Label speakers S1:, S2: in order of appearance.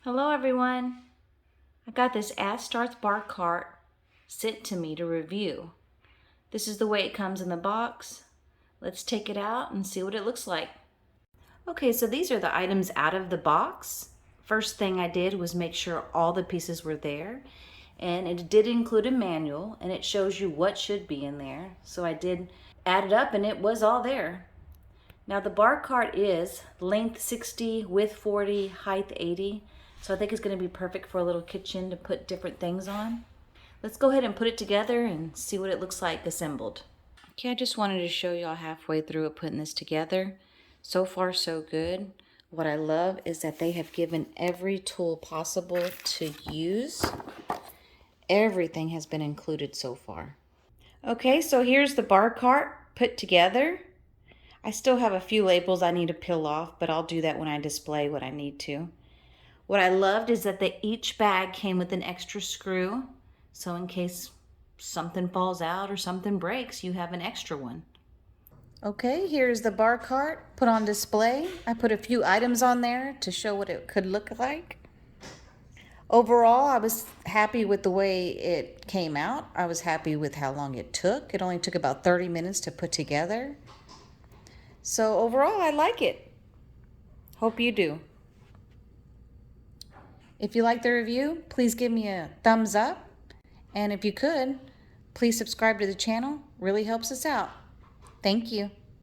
S1: Hello everyone. I got this Astarth bar cart sent to me to review. This is the way it comes in the box. Let's take it out and see what it looks like. Okay, so these are the items out of the box. First thing I did was make sure all the pieces were there, and it did include a manual and it shows you what should be in there. So I did add it up and it was all there. Now the bar cart is length 60, width 40, height 80. So I think it's going to be perfect for a little kitchen to put different things on. Let's go ahead and put it together and see what it looks like assembled. Okay, I just wanted to show y'all halfway through of putting this together. So far so good. What I love is that they have given every tool possible to use. Everything has been included so far. Okay, so here's the bar cart put together. I still have a few labels I need to peel off, but I'll do that when I display what I need to. What I loved is that each bag came with an extra screw, so in case something falls out or something breaks, you have an extra one. Okay, here's the bar cart put on display. I put a few items on there to show what it could look like. Overall, I was happy with the way it came out. I was happy with how long it took. It only took about 30 minutes to put together. So overall, I like it. Hope you do. If you like the review, please give me a thumbs up. And if you could, please subscribe to the channel. Really helps us out. Thank you.